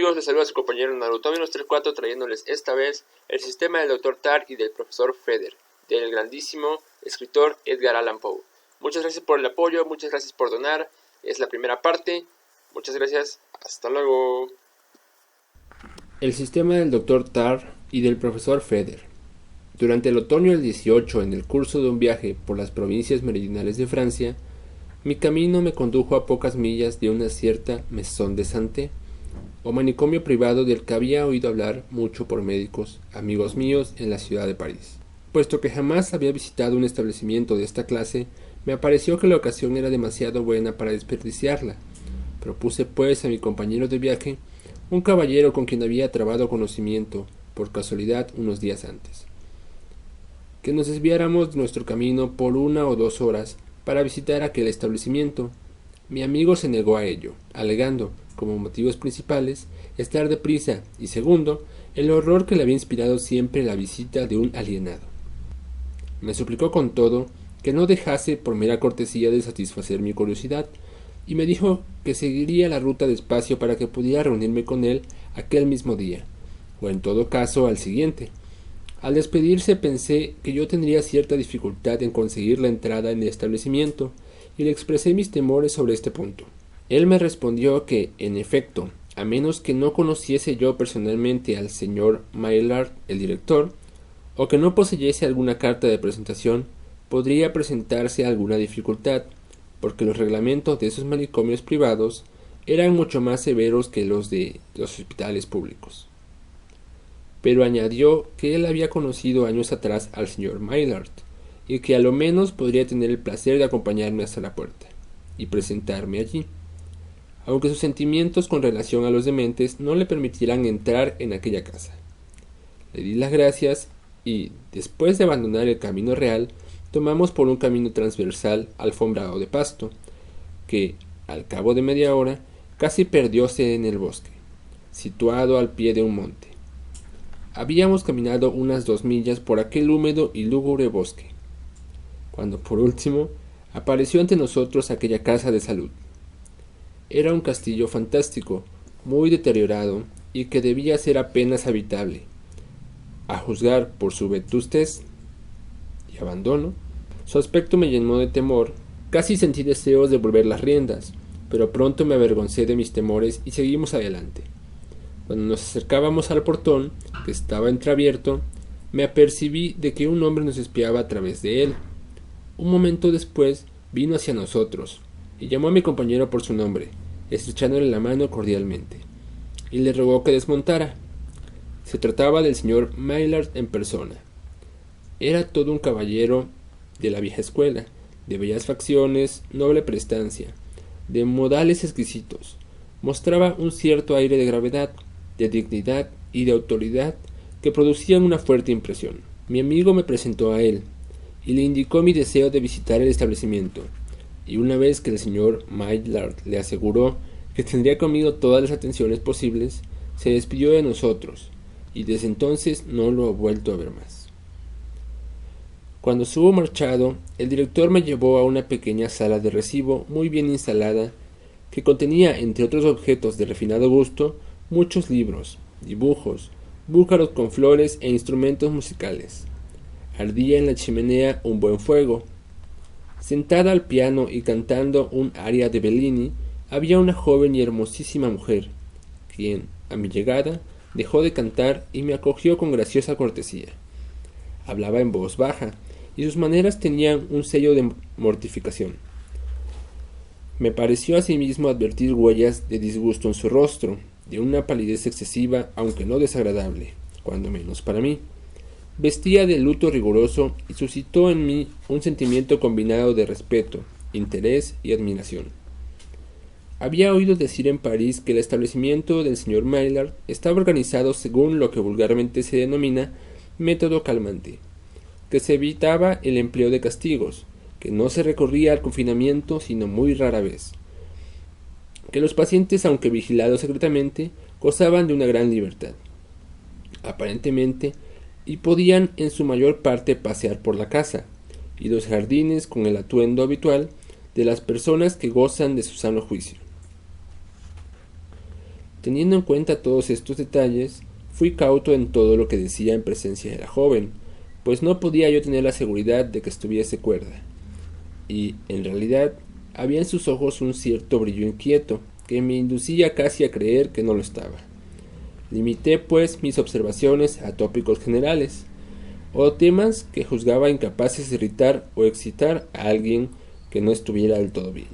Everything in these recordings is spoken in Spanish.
amigos? Les saluda su compañero Naruto-34 trayéndoles esta vez el sistema del Dr. Tar y del profesor Feder, del grandísimo escritor Edgar Allan Poe. Muchas gracias por el apoyo, muchas gracias por donar, es la primera parte, muchas gracias, hasta luego. El sistema del Dr. Tar y del profesor Feder. Durante el otoño del 18, en el curso de un viaje por las provincias meridionales de Francia, mi camino me condujo a pocas millas de una cierta Maison de Santé, o manicomio privado del que había oído hablar mucho por médicos, amigos míos en la ciudad de París. Puesto que jamás había visitado un establecimiento de esta clase, me pareció que la ocasión era demasiado buena para desperdiciarla. Propuse pues a mi compañero de viaje, un caballero con quien había trabado conocimiento, por casualidad, unos días antes, que nos desviáramos de nuestro camino por 1 o 2 horas para visitar aquel establecimiento. Mi amigo se negó a ello, alegando, como motivos principales, estar deprisa y segundo, el horror que le había inspirado siempre la visita de un alienado. Me suplicó con todo que no dejase por mera cortesía de satisfacer mi curiosidad, y me dijo que seguiría la ruta despacio para que pudiera reunirme con él aquel mismo día, o en todo caso al siguiente. Al despedirse pensé que yo tendría cierta dificultad en conseguir la entrada en el establecimiento, y le expresé mis temores sobre este punto. Él me respondió que, en efecto, a menos que no conociese yo personalmente al señor Maillard, el director, o que no poseyese alguna carta de presentación, podría presentarse alguna dificultad, porque los reglamentos de esos manicomios privados eran mucho más severos que los de los hospitales públicos. Pero añadió que él había conocido años atrás al señor Maillard, y que a lo menos podría tener el placer de acompañarme hasta la puerta, y presentarme allí, aunque sus sentimientos con relación a los dementes no le permitirán entrar en aquella casa. Le di las gracias y, después de abandonar el camino real, tomamos por un camino transversal alfombrado de pasto, que, al cabo de media hora, casi perdióse en el bosque, situado al pie de un monte. Habíamos caminado unas 2 millas por aquel húmedo y lúgubre bosque, cuando por último apareció ante nosotros aquella casa de salud. Era un castillo fantástico, muy deteriorado, y que debía ser apenas habitable. A juzgar por su vetustez y abandono, su aspecto me llenó de temor. Casi sentí deseos de volver las riendas, pero pronto me avergoncé de mis temores y seguimos adelante. Cuando nos acercábamos al portón, que estaba entreabierto, me apercibí de que un hombre nos espiaba a través de él. Un momento después vino hacia nosotros y llamó a mi compañero por su nombre, estrechándole la mano cordialmente, y le rogó que desmontara. Se trataba del señor Maillard en persona. Era todo un caballero de la vieja escuela, de bellas facciones, noble prestancia, de modales exquisitos. Mostraba un cierto aire de gravedad, de dignidad y de autoridad que producían una fuerte impresión. Mi amigo me presentó a él, y le indicó mi deseo de visitar el establecimiento, y una vez que el señor Maillard le aseguró que tendría conmigo todas las atenciones posibles, se despidió de nosotros, y desde entonces no lo he vuelto a ver más. Cuando se hubo marchado, el director me llevó a una pequeña sala de recibo muy bien instalada, que contenía, entre otros objetos de refinado gusto, muchos libros, dibujos, búcaros con flores e instrumentos musicales. Ardía en la chimenea un buen fuego. Sentada al piano y cantando un aria de Bellini, había una joven y hermosísima mujer, quien, a mi llegada, dejó de cantar y me acogió con graciosa cortesía. Hablaba en voz baja, y sus maneras tenían un sello de mortificación. Me pareció asimismo advertir huellas de disgusto en su rostro, de una palidez excesiva, aunque no desagradable, cuando menos para mí. Vestía de luto riguroso y suscitó en mí un sentimiento combinado de respeto, interés y admiración. Había oído decir en París que el establecimiento del señor Maillard estaba organizado según lo que vulgarmente se denomina método calmante, que se evitaba el empleo de castigos, que no se recorría al confinamiento sino muy rara vez, que los pacientes, aunque vigilados secretamente, gozaban de una gran libertad, aparentemente, y podían en su mayor parte pasear por la casa y los jardines con el atuendo habitual de las personas que gozan de su sano juicio. Teniendo en cuenta todos estos detalles, fui cauto en todo lo que decía en presencia de la joven, pues no podía yo tener la seguridad de que estuviese cuerda. Y, en realidad, había en sus ojos un cierto brillo inquieto, que me inducía casi a creer que no lo estaba. Limité, pues, mis observaciones a tópicos generales, o temas que juzgaba incapaces de irritar o excitar a alguien que no estuviera del todo bien.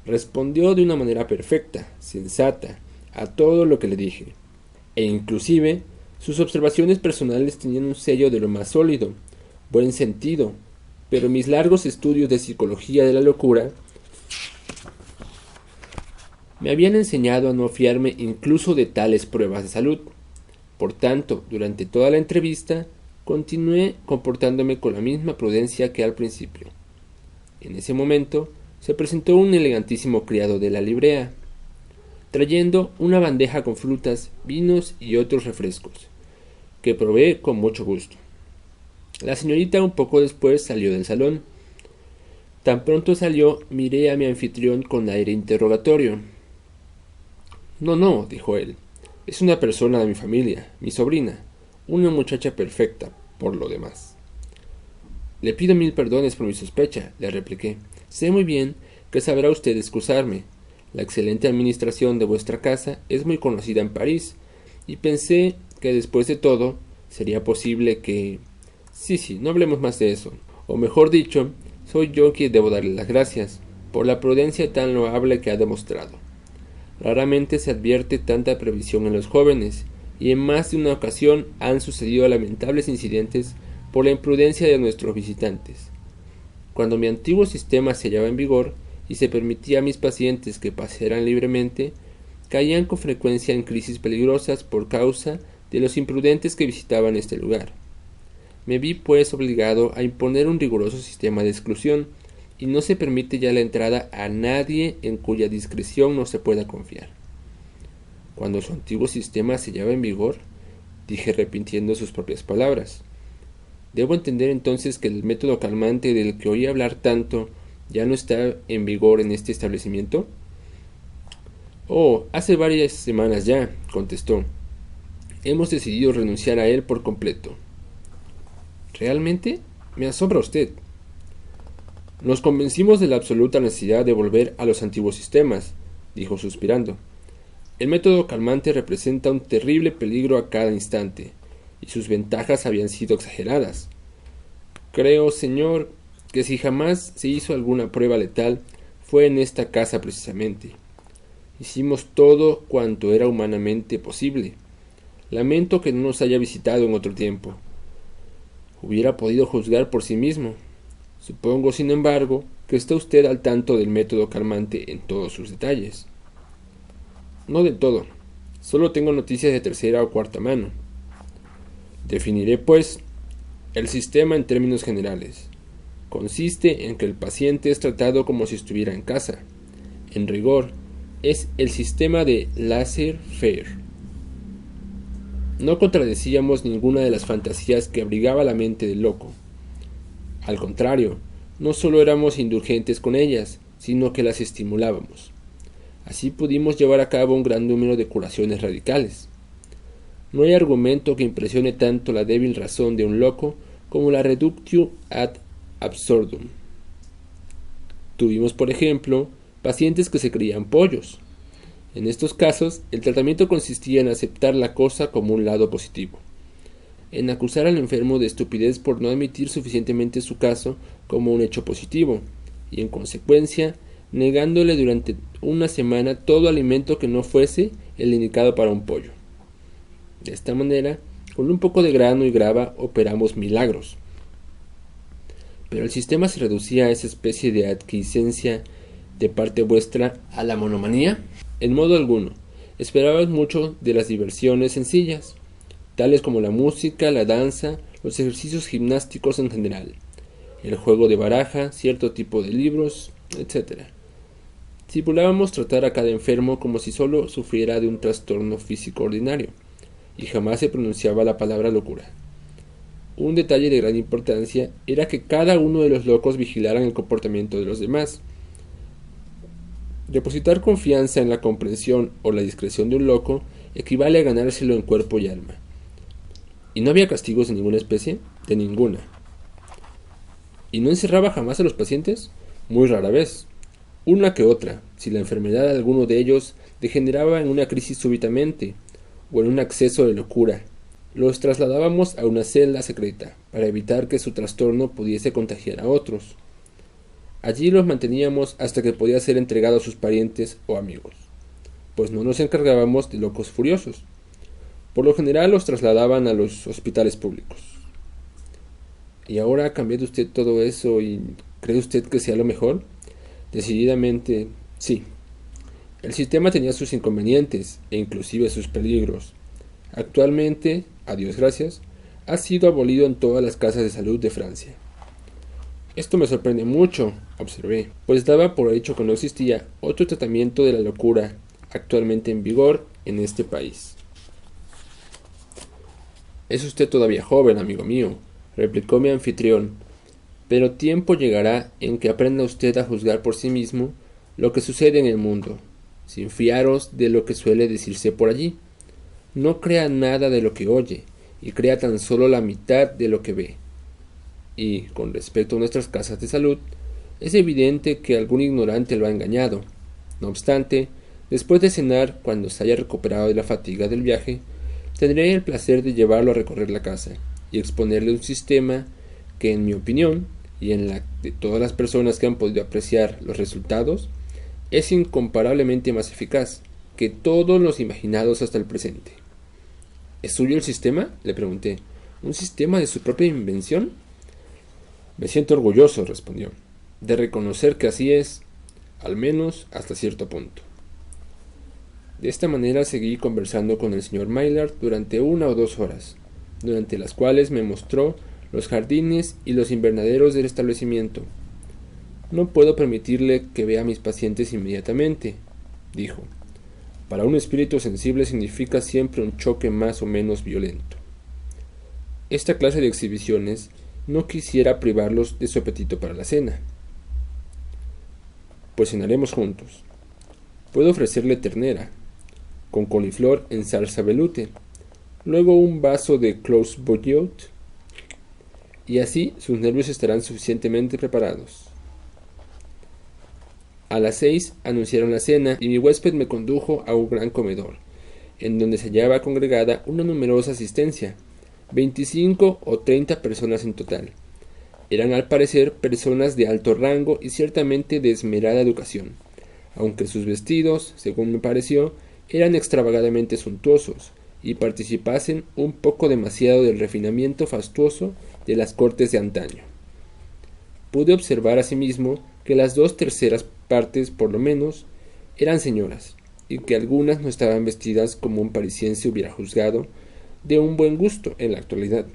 Respondió de una manera perfecta, sensata, a todo lo que le dije, e inclusive sus observaciones personales tenían un sello de lo más sólido, buen sentido, pero mis largos estudios de psicología de la locura me habían enseñado a no fiarme incluso de tales pruebas de salud. Por tanto, durante toda la entrevista, continué comportándome con la misma prudencia que al principio. En ese momento, se presentó un elegantísimo criado de la librea, trayendo una bandeja con frutas, vinos y otros refrescos, que probé con mucho gusto. La señorita un poco después salió del salón. Tan pronto salió, miré a mi anfitrión con aire interrogatorio. No, dijo él. Es una persona de mi familia, mi sobrina, una muchacha perfecta, por lo demás. Le pido 1000 perdones por mi sospecha, le repliqué. Sé muy bien que sabrá usted excusarme. La excelente administración de vuestra casa es muy conocida en París, y pensé que después de todo sería posible que... Sí, no hablemos más de eso. O mejor dicho, soy yo quien debo darle las gracias por la prudencia tan loable que ha demostrado. Raramente se advierte tanta previsión en los jóvenes, y en más de una ocasión han sucedido lamentables incidentes por la imprudencia de nuestros visitantes. Cuando mi antiguo sistema se hallaba en vigor y se permitía a mis pacientes que pasearan libremente, caían con frecuencia en crisis peligrosas por causa de los imprudentes que visitaban este lugar. Me vi pues obligado a imponer un riguroso sistema de exclusión, y no se permite ya la entrada a nadie en cuya discreción no se pueda confiar. Cuando su antiguo sistema se hallaba en vigor, dije repitiendo sus propias palabras. ¿Debo entender entonces que el método calmante del que oí hablar tanto ya no está en vigor en este establecimiento? Oh, hace varias semanas ya, contestó. Hemos decidido renunciar a él por completo. ¿Realmente? Me asombra usted. Nos convencimos de la absoluta necesidad de volver a los antiguos sistemas, dijo suspirando. El método calmante representa un terrible peligro a cada instante, y sus ventajas habían sido exageradas. Creo, señor, que si jamás se hizo alguna prueba letal, fue en esta casa precisamente. Hicimos todo cuanto era humanamente posible. Lamento que no nos haya visitado en otro tiempo. Hubiera podido juzgar por sí mismo. Supongo, sin embargo, que está usted al tanto del método calmante en todos sus detalles. No del todo. Solo tengo noticias de tercera o cuarta mano. Definiré, pues, el sistema en términos generales. Consiste en que el paciente es tratado como si estuviera en casa. En rigor, es el sistema de laissez-faire. No contradecíamos ninguna de las fantasías que abrigaba la mente del loco. Al contrario, no solo éramos indulgentes con ellas, sino que las estimulábamos. Así pudimos llevar a cabo un gran número de curaciones radicales. No hay argumento que impresione tanto la débil razón de un loco como la reductio ad absurdum. Tuvimos, por ejemplo, pacientes que se creían pollos. En estos casos, el tratamiento consistía en aceptar la cosa como un lado positivo, en acusar al enfermo de estupidez por no admitir suficientemente su caso como un hecho positivo, y en consecuencia, negándole durante una semana todo alimento que no fuese el indicado para un pollo. De esta manera, con un poco de grano y grava operamos milagros. Pero el sistema se reducía a esa especie de adquiescencia de parte vuestra a la monomanía. En modo alguno. Esperabas mucho de las diversiones sencillas, tales como la música, la danza, los ejercicios gimnásticos en general, el juego de baraja, cierto tipo de libros, etc. Simulábamos tratar a cada enfermo como si solo sufriera de un trastorno físico ordinario, y jamás se pronunciaba la palabra locura. Un detalle de gran importancia era que cada uno de los locos vigilaran el comportamiento de los demás. Depositar confianza en la comprensión o la discreción de un loco equivale a ganárselo en cuerpo y alma. ¿Y no había castigos de ninguna especie? De ninguna. ¿Y no encerraba jamás a los pacientes? Muy rara vez. Una que otra, si la enfermedad de alguno de ellos degeneraba en una crisis súbitamente, o en un acceso de locura. Los trasladábamos a una celda secreta, para evitar que su trastorno pudiese contagiar a otros. Allí los manteníamos hasta que podía ser entregado a sus parientes o amigos, pues no nos encargábamos de locos furiosos. Por lo general los trasladaban a los hospitales públicos. ¿Y ahora ha cambiado usted todo eso y cree usted que sea lo mejor? Decididamente, sí. El sistema tenía sus inconvenientes e inclusive sus peligros. Actualmente, a Dios gracias, ha sido abolido en todas las casas de salud de Francia. Esto me sorprende mucho, observé, pues daba por hecho que no existía otro tratamiento de la locura actualmente en vigor en este país. Es usted todavía joven, amigo mío, replicó mi anfitrión, pero tiempo llegará en que aprenda usted a juzgar por sí mismo lo que sucede en el mundo, sin fiaros de lo que suele decirse por allí. No crea nada de lo que oye, y crea tan solo la mitad de lo que ve. Y, con respecto a nuestras casas de salud, es evidente que algún ignorante lo ha engañado. No obstante, después de cenar, cuando se haya recuperado de la fatiga del viaje, tendré el placer de llevarlo a recorrer la casa y exponerle un sistema que, en mi opinión, y en la de todas las personas que han podido apreciar los resultados, es incomparablemente más eficaz que todos los imaginados hasta el presente. ¿Es suyo el sistema?, le pregunté. ¿Un sistema de su propia invención? Me siento orgulloso, respondió, de reconocer que así es, al menos hasta cierto punto. De esta manera seguí conversando con el señor Maillard durante 1 o 2 horas, durante las cuales me mostró los jardines y los invernaderos del establecimiento. No puedo permitirle que vea a mis pacientes inmediatamente, dijo. Para un espíritu sensible significa siempre un choque más o menos violento. Esta clase de exhibiciones no quisiera privarlos de su apetito para la cena. Pues cenaremos juntos. Puedo ofrecerle ternera, con coliflor en salsa veloute, luego un vaso de clos bouillotte, y así sus nervios estarán suficientemente preparados. A las 6 anunciaron la cena y mi huésped me condujo a un gran comedor, en donde se hallaba congregada una numerosa asistencia, 25 o 30 personas en total. Eran al parecer personas de alto rango y ciertamente de esmerada educación, aunque sus vestidos, según me pareció, eran extravagadamente suntuosos y participasen un poco demasiado del refinamiento fastuoso de las cortes de antaño. Pude observar asimismo que las 2/3 partes, por lo menos, eran señoras, y que algunas no estaban vestidas como un parisiense hubiera juzgado de un buen gusto en la actualidad.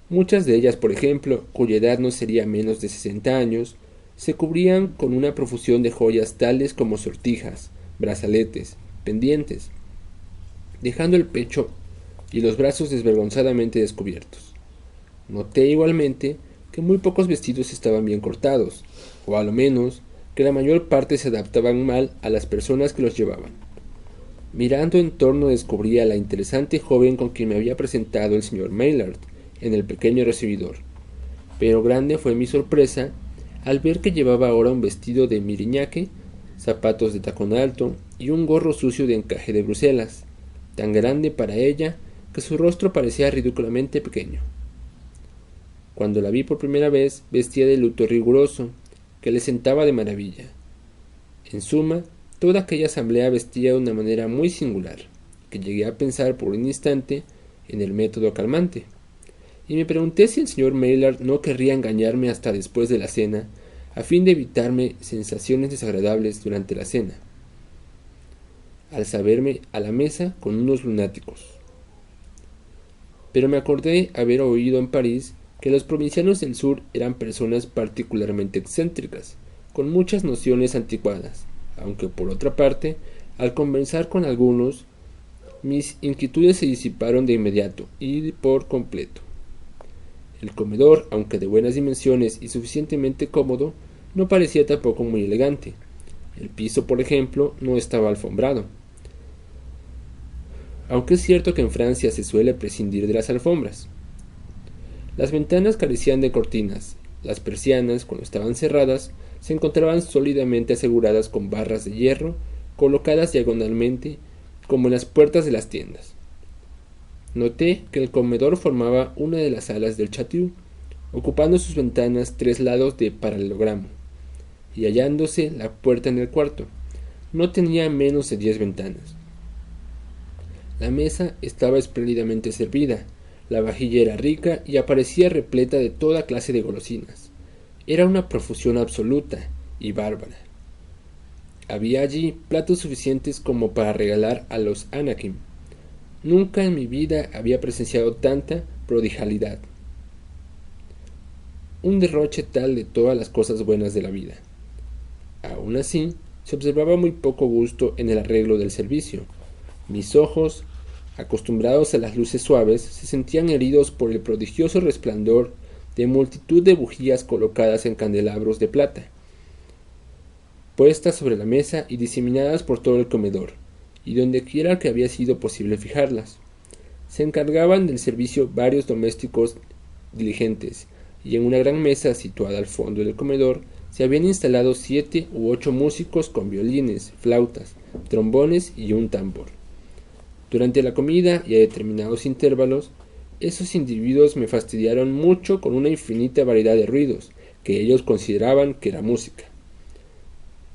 Muchas de ellas, por ejemplo, cuya edad no sería menos de 60 años, se cubrían con una profusión de joyas tales como sortijas, brazaletes, pendientes, dejando el pecho y los brazos desvergonzadamente descubiertos. Noté igualmente que muy pocos vestidos estaban bien cortados, o a lo menos que la mayor parte se adaptaban mal a las personas que los llevaban. Mirando en torno descubrí a la interesante joven con quien me había presentado el señor Maillard en el pequeño recibidor, pero grande fue mi sorpresa al ver que llevaba ahora un vestido de miriñaque, zapatos de tacón alto y un gorro sucio de encaje de Bruselas, tan grande para ella que su rostro parecía ridículamente pequeño. Cuando la vi por primera vez, vestía de luto riguroso, que le sentaba de maravilla. En suma, toda aquella asamblea vestía de una manera muy singular, que llegué a pensar por un instante en el método calmante, y me pregunté si el señor Maillard no querría engañarme hasta después de la cena, a fin de evitarme sensaciones desagradables durante la cena, al saberme a la mesa con unos lunáticos. Pero me acordé haber oído en París que los provincianos del sur eran personas particularmente excéntricas, con muchas nociones anticuadas, aunque por otra parte, al conversar con algunos, mis inquietudes se disiparon de inmediato y por completo. El comedor, aunque de buenas dimensiones y suficientemente cómodo, no parecía tampoco muy elegante, El piso, por ejemplo, no estaba alfombrado. Aunque es cierto que en Francia se suele prescindir de las alfombras. Las ventanas carecían de cortinas. Las persianas, cuando estaban cerradas, se encontraban sólidamente aseguradas con barras de hierro colocadas diagonalmente como en las puertas de las tiendas. Noté que el comedor formaba una de las alas del chateau, ocupando sus ventanas 3 lados de paralelogramo, y hallándose la puerta en el cuarto. No tenía menos de 10 ventanas. La mesa estaba espléndidamente servida, la vajilla era rica y aparecía repleta de toda clase de golosinas. Era una profusión absoluta y bárbara. Había allí platos suficientes como para regalar a los Anakim. Nunca en mi vida había presenciado tanta prodigalidad. Un derroche tal de todas las cosas buenas de la vida. Aún así, se observaba muy poco gusto en el arreglo del servicio. Mis ojos, acostumbrados a las luces suaves, se sentían heridos por el prodigioso resplandor de multitud de bujías colocadas en candelabros de plata, puestas sobre la mesa y diseminadas por todo el comedor, y donde quiera que había sido posible fijarlas. Se encargaban del servicio varios domésticos diligentes, y en una gran mesa situada al fondo del comedor se habían instalado 7 u 8 músicos con violines, flautas, trombones y un tambor. Durante la comida y a determinados intervalos, esos individuos me fastidiaron mucho con una infinita variedad de ruidos que ellos consideraban que era música,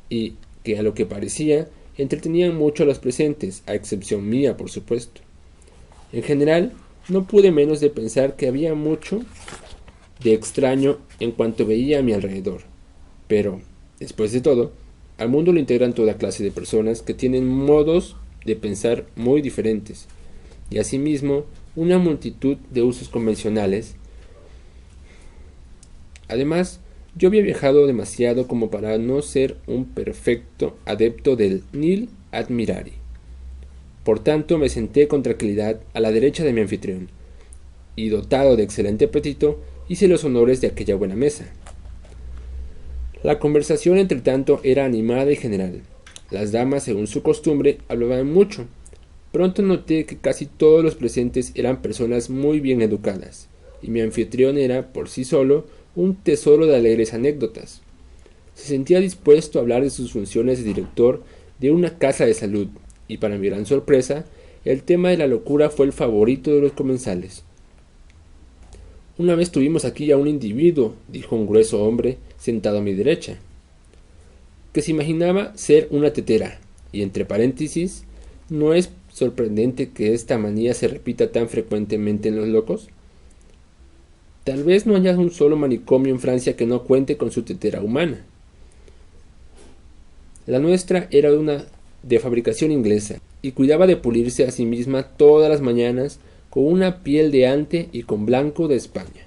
y que a lo que parecía entretenían mucho a los presentes, a excepción mía, por supuesto. En general, no pude menos de pensar que había mucho de extraño en cuanto veía a mi alrededor. Pero, después de todo, al mundo lo integran toda clase de personas que tienen modos de pensar muy diferentes, y asimismo una multitud de usos convencionales. Además, yo había viajado demasiado como para no ser un perfecto adepto del nil admirari. Por tanto, me senté con tranquilidad a la derecha de mi anfitrión, y dotado de excelente apetito, hice los honores de aquella buena mesa. La conversación, entre tanto, era animada y general. Las damas, según su costumbre, hablaban mucho. Pronto noté que casi todos los presentes eran personas muy bien educadas, y mi anfitrión era, por sí solo, un tesoro de alegres anécdotas. Se sentía dispuesto a hablar de sus funciones de director de una casa de salud, y para mi gran sorpresa, el tema de la locura fue el favorito de los comensales. Una vez tuvimos aquí a un individuo, dijo un grueso hombre sentado a mi derecha, que se imaginaba ser una tetera, y entre paréntesis, ¿no es sorprendente que esta manía se repita tan frecuentemente en los locos? Tal vez no haya un solo manicomio en Francia que no cuente con su tetera humana. La nuestra era una de fabricación inglesa, y cuidaba de pulirse a sí misma todas las mañanas con una piel de ante y con blanco de España.